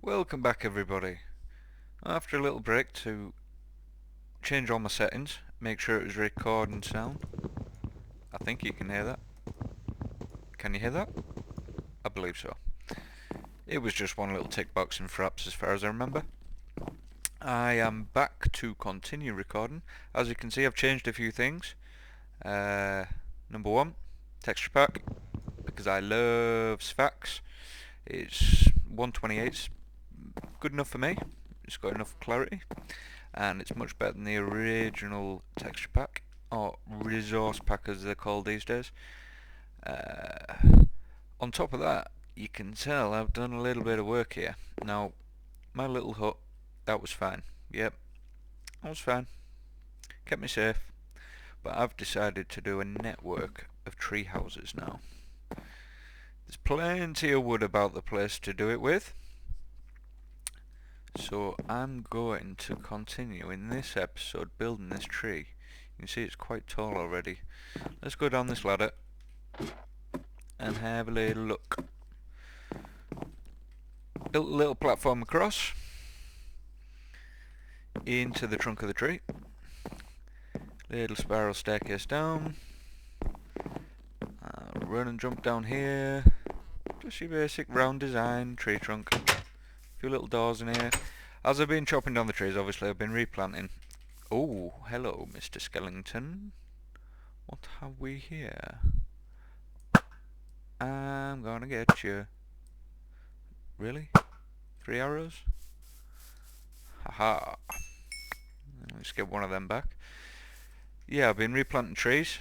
Welcome back everybody. After a little break to change all my settings, make sure it was recording sound. I think you can hear that. Can you hear that? I believe so. It was just one little tick box in Fraps as far as I remember. I am back to continue recording. As you can see, I've changed a few things. Number one, texture pack, because I love Sphax. It's 128's good enough for me. It's got enough clarity, and it's much better than the original texture pack, or resource pack as they're called these days. On top of that, you can tell I've done a little bit of work here. Now, my little hut, that was fine. Yep, that was fine. Kept me safe. But I've decided to do a network of tree houses now. There's plenty of wood about the place to do it with. So I'm going to continue in this episode building this tree. You can see it's quite tall already. Let's go down this ladder and have a little look. Built a little platform across into the trunk of the tree. Little spiral staircase down. Run and jump down here. Just your basic round design tree trunk. A few little doors in here. As I've been chopping down the trees, obviously I've been replanting. Oh, hello, Mr. Skellington. What have we here? I'm gonna get you. Really? 3 arrows? Haha. Let's get one of them back. Yeah, I've been replanting trees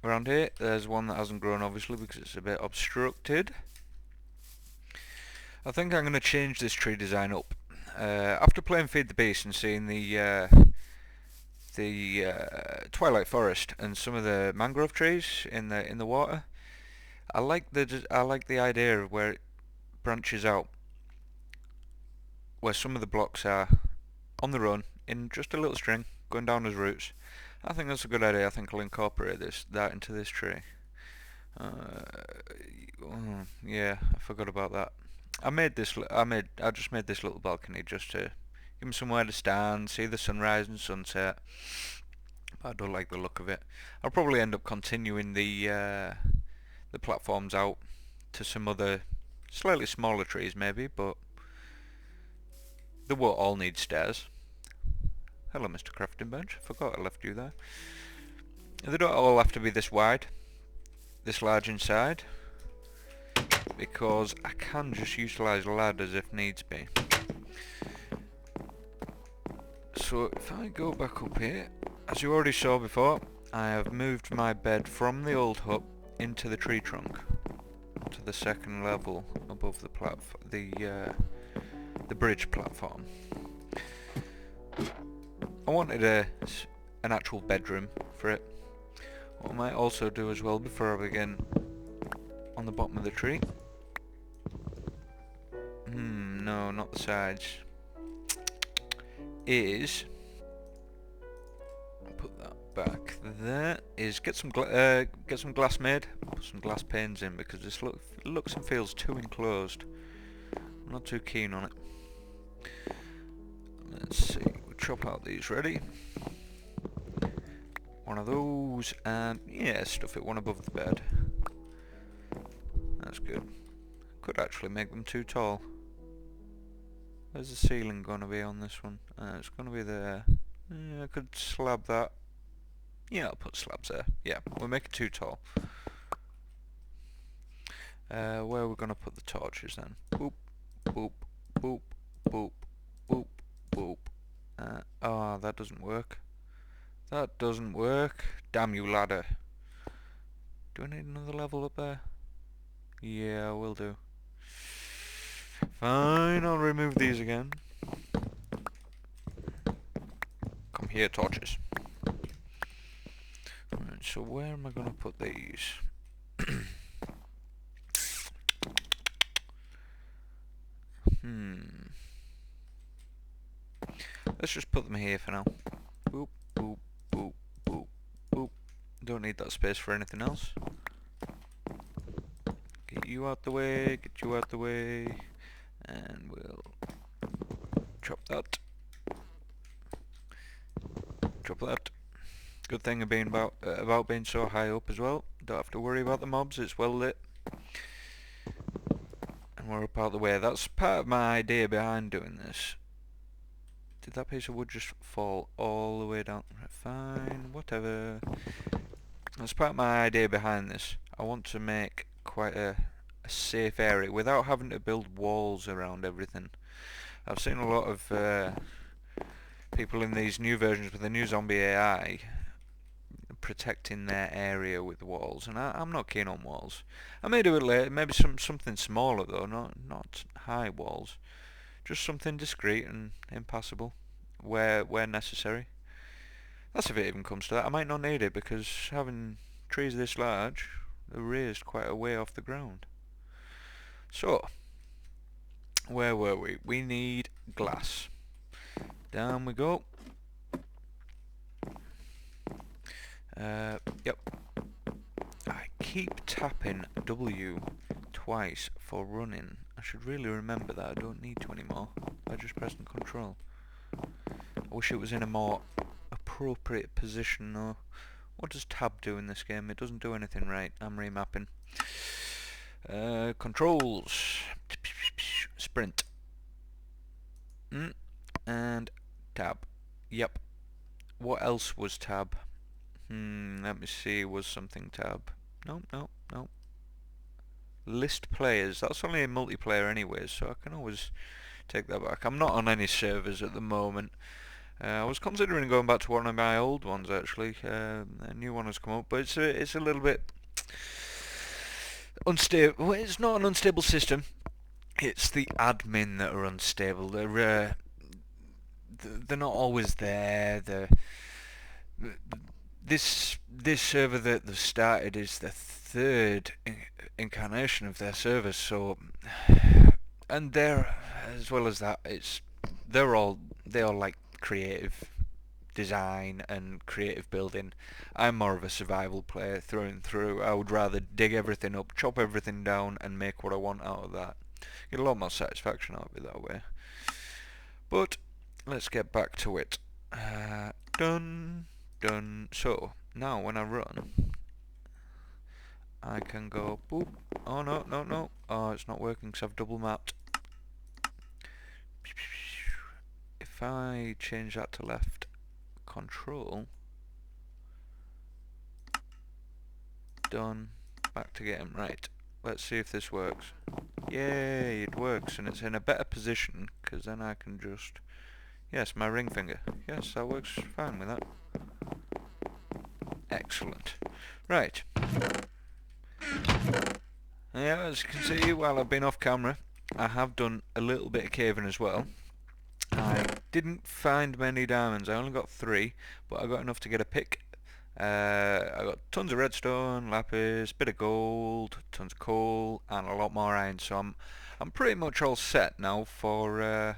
around here. There's one that hasn't grown, obviously, because it's a bit obstructed. I think I'm going to change this tree design up. After playing Feed the Beast and seeing the Twilight Forest and some of the mangrove trees in the water, I like the idea of where it branches out, where some of the blocks are on their own in just a little string going down as roots. I think that's a good idea. I think I'll incorporate that into this tree. Yeah, I forgot about that. I just made this little balcony just to give me somewhere to stand, see the sunrise and sunset. But I don't like the look of it. I'll probably end up continuing the platforms out to some other slightly smaller trees maybe, but they won't all need stairs. Hello, Mr. Crafting Bench. I forgot I left you there. They don't all have to be this wide, this large inside, because I can just utilise ladders if needs be. So if I go back up here, as you already saw before, I have moved my bed from the old hut into the tree trunk to the second level above the bridge platform. I wanted an actual bedroom for it. What I might also do as well before I begin on the bottom of the tree. No, not the sides. Is put that back there. Is get some glass made. Put some glass panes in because this looks and feels too enclosed. I'm not too keen on it. Let's see. We'll chop out these ready. One of those, and yeah, stuff it one above the bed. That's good. Could actually make them too tall. Where's the ceiling gonna be on this one? It's gonna be there. Yeah, I could slab that. Yeah, I'll put slabs there. Yeah, we'll make it too tall. Where are we gonna put the torches then? Boop, boop, boop, boop, boop, boop. Oh, that doesn't work. That doesn't work. Damn you, ladder. Do I need another level up there? Yeah, I will do. Fine, I'll remove these again. Come here, torches. Right, so where am I going to put these? Let's just put them here for now. Boop, boop, boop, boop, boop. Don't need that space for anything else. Get you out the way, get you out the way. And we'll Chop that. Chop that. Good thing of being about being so high up as well. Don't have to worry about the mobs. It's well lit. And we're up out of the way. That's part of my idea behind doing this. Did that piece of wood just fall all the way down? Fine, whatever. That's part of my idea behind this. I want to make quite a safe area without having to build walls around everything. I've seen a lot of people in these new versions with the new zombie AI protecting their area with walls, and I'm not keen on walls. I may do it later, maybe something smaller though, not high walls. Just something discreet and impassable where necessary. That's if it even comes to that. I might not need it because having trees this large, they're raised quite a way off the ground. So, where were we? We need glass. Down we go. Yep. I keep tapping W twice for running. I should really remember that. I don't need to anymore. I just pressing control. I wish it was in a more appropriate position though. What does tab do in this game? It doesn't do anything right. I'm remapping. Controls. Sprint. And tab. Yep. What else was tab? Let me see. Was something tab? No. List players. That's only a multiplayer anyways, so I can always take that back. I'm not on any servers at the moment. I was considering going back to one of my old ones actually. A new one has come up, but it's a little bit unstable. Well, it's not an unstable system. It's the admin that are unstable. They're not always there. This server that they've started is the third incarnation of their service, so and they're as well as that, they all like creative design and creative building. I'm more of a survival player through and through. I would rather dig everything up, chop everything down, and make what I want out of that. Get a lot more satisfaction out of it that way. But let's get back to it. Done. So now when I run, I can go boop. Oh no. Oh, it's not working because I've double mapped. If I change that to left, control, done, back to get him right. Let's see if this works. Yay, it works, and it's in a better position because then I can just, yes, my ring finger. Yes, that works fine with that. Excellent. Right. Yeah, as you can see, while I've been off camera, I have done a little bit of caving as well. I didn't find many diamonds. I only got 3, but I got enough to get a pick. I got tons of redstone, lapis, bit of gold, tons of coal, and a lot more iron. So I'm pretty much all set now for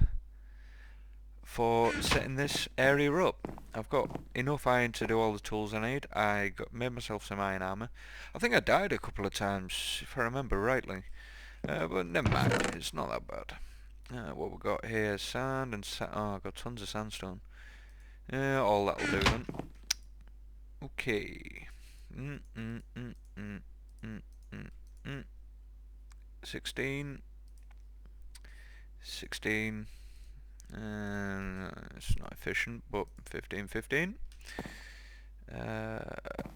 setting this area up. I've got enough iron to do all the tools I need. Made myself some iron armor. I think I died a couple of times, if I remember rightly. But never mind, it's not that bad. What we got here, sand and oh, I've got tons of sandstone. All that'll do then. Okay. 16. It's not efficient, but 15. Oh,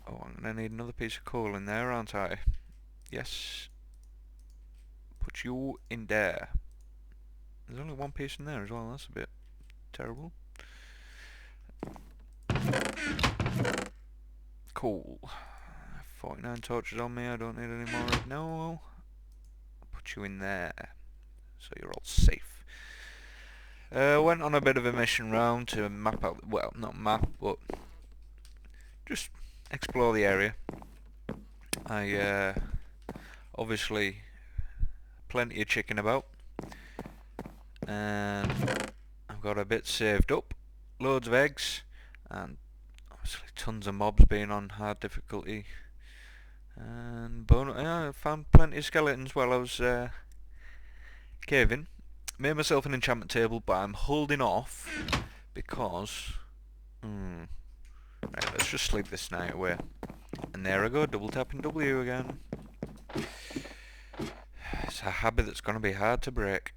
I'm gonna need another piece of coal in there, aren't I? Yes. Put you in there. There's only one piece in there as well. That's a bit terrible. Cool. 49 torches on me. I don't need any more right now. Put you in there, so you're all safe. Went on a bit of a mission round to map out, well, not map, but just explore the area. I obviously plenty of chicken about, and I've got a bit saved up, loads of eggs, and obviously tons of mobs being on hard difficulty, and I found plenty of skeletons while I was caving. made myself an enchantment table, but I'm holding off because... Right, let's just sleep this night away. And there I go, double tapping W again. It's a habit that's going to be hard to break.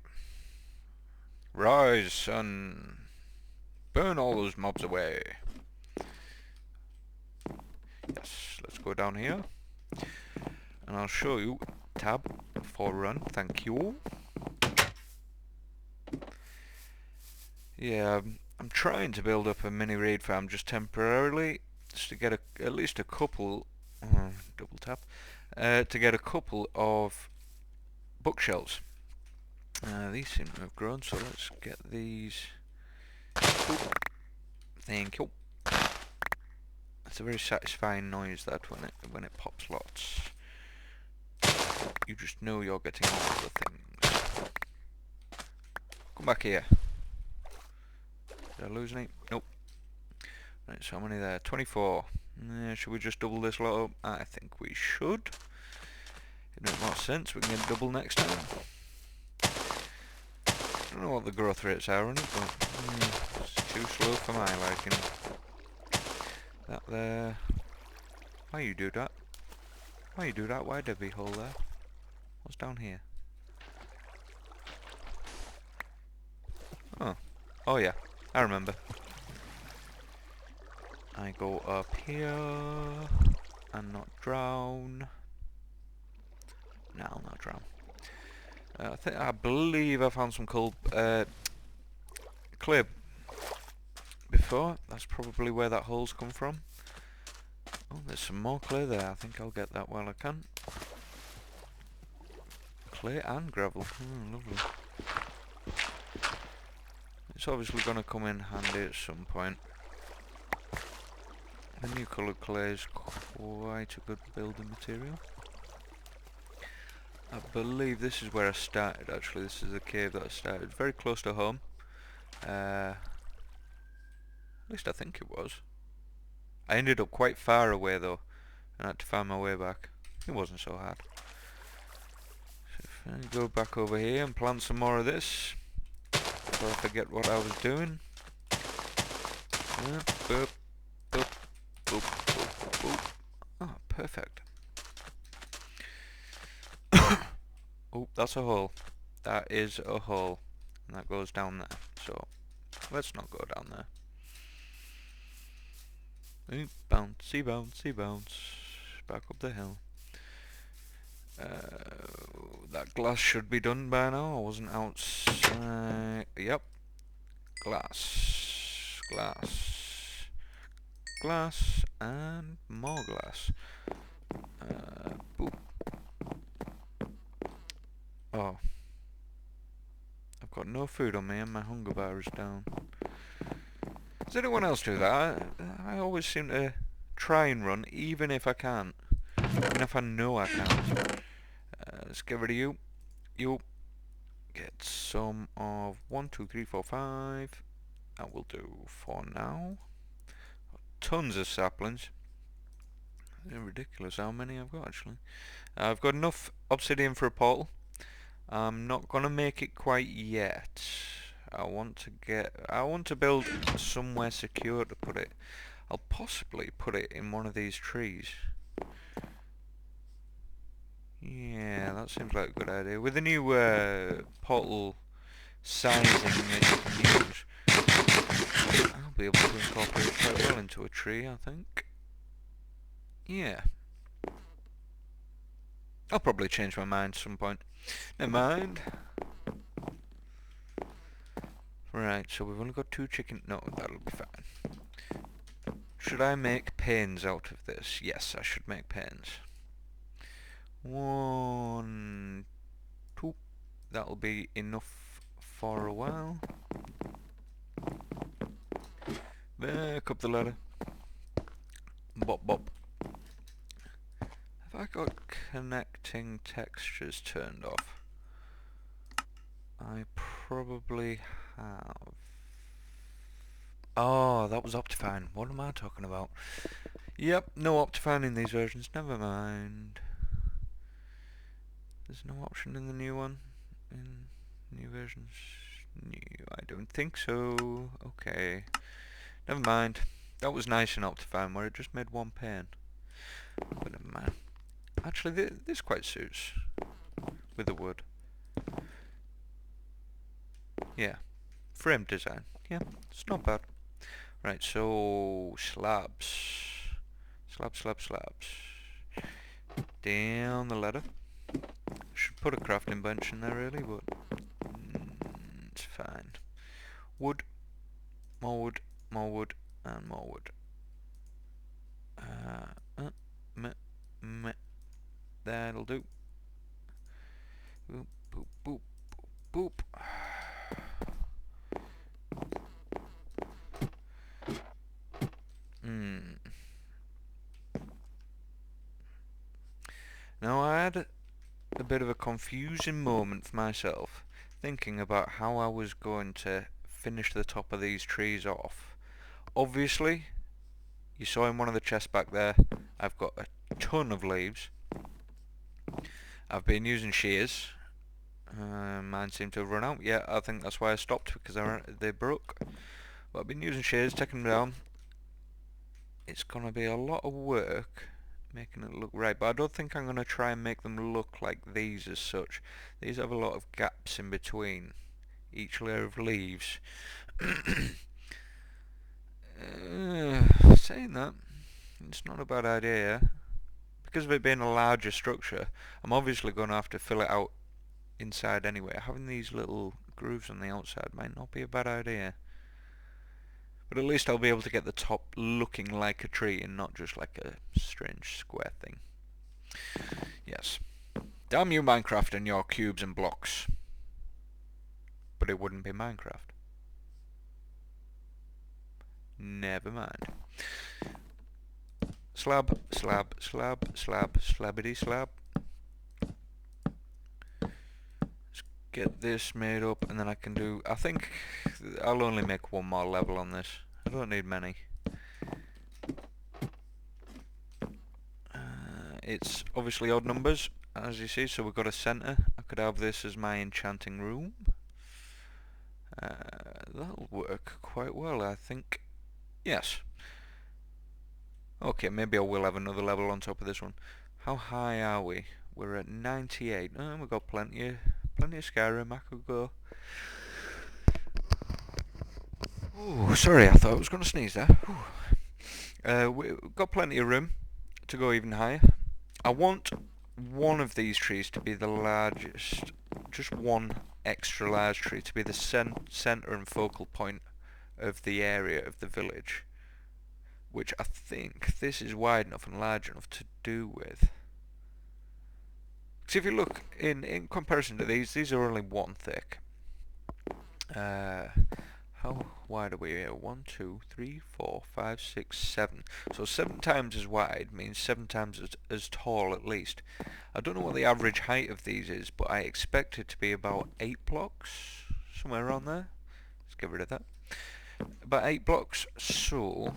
Rise, son. Burn all those mobs away. Yes, let's go down here. And I'll show you. Tab for run, thank you. Yeah, I'm trying to build up a mini raid farm just temporarily, just to get at least a couple, double tap, to get a couple of bookshelves. These seem to have grown, so let's get these. Oop. Thank you. It's a very satisfying noise that when it pops lots. You just know you're getting all the things. Come back here. Did I lose any? Nope. Right, so how many there? 24. Should we just double this lot up? I think we should. It makes more sense. We can get double next time. I don't know what the growth rates are on it, but it's too slow for my liking. That there. Why you do that? Why you do that? Why Debbie hole there? What's down here? Oh. Oh yeah. I remember. I go up here and not drown. No, I'll not drown. I believe I found some coal clay before. That's probably where that hole's come from. Oh, there's some more clay there. I think I'll get that while I can. Clay and gravel. Lovely. It's obviously going to come in handy at some point. The new coloured clay is quite a good building material. I believe this is where I started actually. This is the cave that I started. Very close to home. At least I think it was. I ended up quite far away though, and I had to find my way back. It wasn't so hard. So if I go back over here and plant some more of this, before I forget what I was doing. Boop, boop, boop, boop, boop. Ah, perfect. Oh, that's a hole. That is a hole. And that goes down there. So, let's not go down there. Oop, bouncy, bouncy, bounce. Back up the hill. That glass should be done by now. I wasn't outside. Yep. Glass. Glass. Glass. And more glass. Boop. Oh. I've got no food on me and my hunger bar is down. Does anyone else do that? I always seem to try and run, even if I can't. Even if I know I can't. Let's get rid of you. You. Get some of 1, 2, 3, 4, 5. That will do for now. Tons of saplings. They're ridiculous how many I've got actually. I've got enough obsidian for a portal. I'm not gonna make it quite yet. I want to build somewhere secure to put it. I'll possibly put it in one of these trees. Yeah, that seems like a good idea. With the new portal sizing that you can use, I'll be able to incorporate it quite well into a tree, I think. Yeah. I'll probably change my mind at some point. Never mind. Right, so we've only got 2 chicken. No, that'll be fine. Should I make panes out of this? Yes, I should make panes. 1, 2. That'll be enough for a while. Back up the ladder. Bop bop. Have I got connecting textures turned off? I probably have. Oh, that was Optifine. What am I talking about? Yep, no Optifine in these versions. Never mind. There's no option in the new one. New versions? New, I don't think so. Okay. Never mind. That was nice in Optifine where it just made one pane. But never mind. Actually, this quite suits with the wood. Yeah. Frame design. Yeah, it's not bad. Right, so slabs. Slabs. Down the ladder. Should put a crafting bench in there really, but it's fine. Wood, more wood, more wood, and more wood. That'll do. Boop, boop, boop, boop, boop. Now I had a bit of a confusing moment for myself, thinking about how I was going to finish the top of these trees off. Obviously, you saw in one of the chests back there, I've got a ton of leaves. I've been using shears. Mine seem to have run out. Yeah, I think that's why I stopped, because they broke. But I've been using shears, taking them down. It's gonna be a lot of work making it look right, but I don't think I'm gonna try and make them look like these as such. These have a lot of gaps in between each layer of leaves. Saying that, it's not a bad idea. Because of it being a larger structure, I'm obviously going to have to fill it out inside anyway. Having these little grooves on the outside might not be a bad idea. But at least I'll be able to get the top looking like a tree and not just like a strange square thing. Yes. Damn you, Minecraft, and your cubes and blocks. But it wouldn't be Minecraft. Never mind. Slab, slabbity slab. Let's get this made up and then I can do... I think I'll only make one more level on this. I don't need many. It's obviously odd numbers, as you see, so we've got a centre. I could have this as my enchanting room. That'll work quite well, I think. Yes. Okay, maybe I will have another level on top of this one. How high are we? We're at 98. Oh, we've got plenty of Skyrim. I could go. Oh, sorry, I thought I was going to sneeze there. We've got plenty of room to go even higher. I want one of these trees to be the largest, just one extra large tree to be the centre and focal point of the area of the village, which I think this is wide enough and large enough to do with. So if you look in comparison to these are only one thick. How wide are we here? 1, 2, 3, 4, 5, 6, 7. So 7 times as wide means 7 times as tall at least. I don't know what the average height of these is, but I expect it to be about 8 blocks, somewhere around there. Let's get rid of that. About 8 blocks, so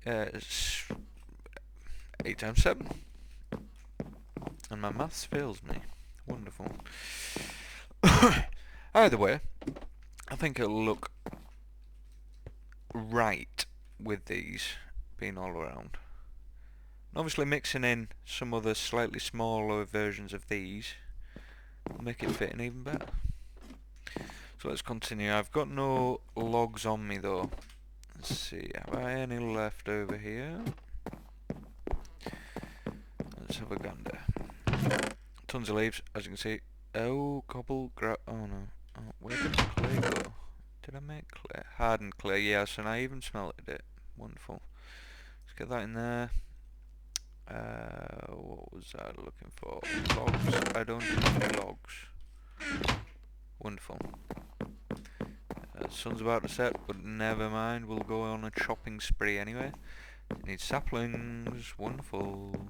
8 times 7. And my maths fails me. Wonderful. Either way, I think it'll look right with these being all around. And obviously mixing in some other slightly smaller versions of these will make it fit in even better. So let's continue. I've got no logs on me though. Let's see, have I any left over here? Let's have a gander. Tons of leaves, as you can see. Oh, oh no. Oh, where did the clay go? Did I make clay? Hardened clay, yes, and I even smelted it. Wonderful. Let's get that in there. What was I looking for? Logs. I don't need any logs. Wonderful. Sun's about to set, but never mind. We'll go on a chopping spree anyway. Need saplings. Wonderful.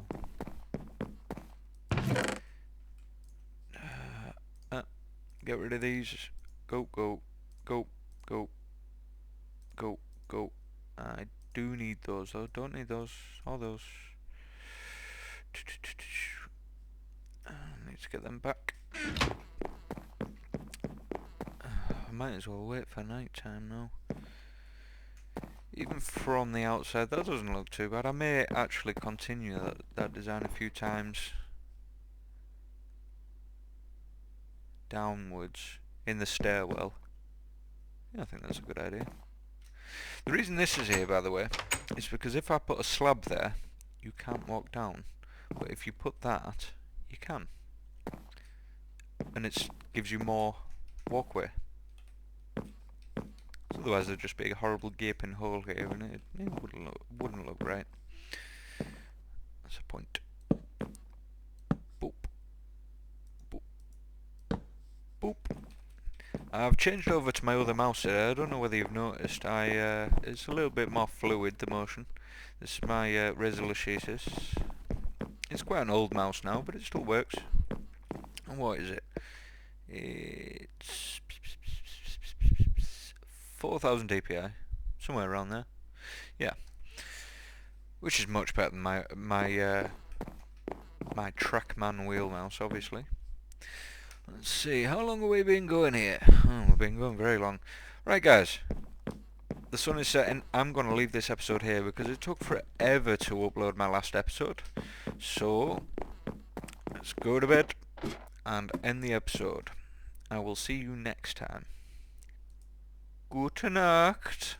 Get rid of these. Go. I do need those though. Don't need those. All those. Need to get them back. might as well wait for night time now. Even from the outside, that doesn't look too bad. I may actually continue that design a few times downwards in the stairwell. Yeah, I think that's a good idea. The reason this is here, by the way, is because if I put a slab there, you can't walk down. But if you put that, you can. And it gives you more walkway. Otherwise there'd just be a horrible gaping hole here and it wouldn't look right. That's a point. Boop. Boop. Boop. I've changed over to my other mouse here. I don't know whether you've noticed. It's a little bit more fluid, the motion. This is my GAIIIIZZZ. It's quite an old mouse now, but it still works. And what is it? It's 4000 DPI, somewhere around there. Yeah, which is much better than my Trackman wheel mouse, obviously. Let's see, how long have we been going here? Oh, we've been going very long. Right, guys, the sun is setting. I'm going to leave this episode here because it took forever to upload my last episode. So, let's go to bed and end the episode. I will see you next time. Gute Nacht.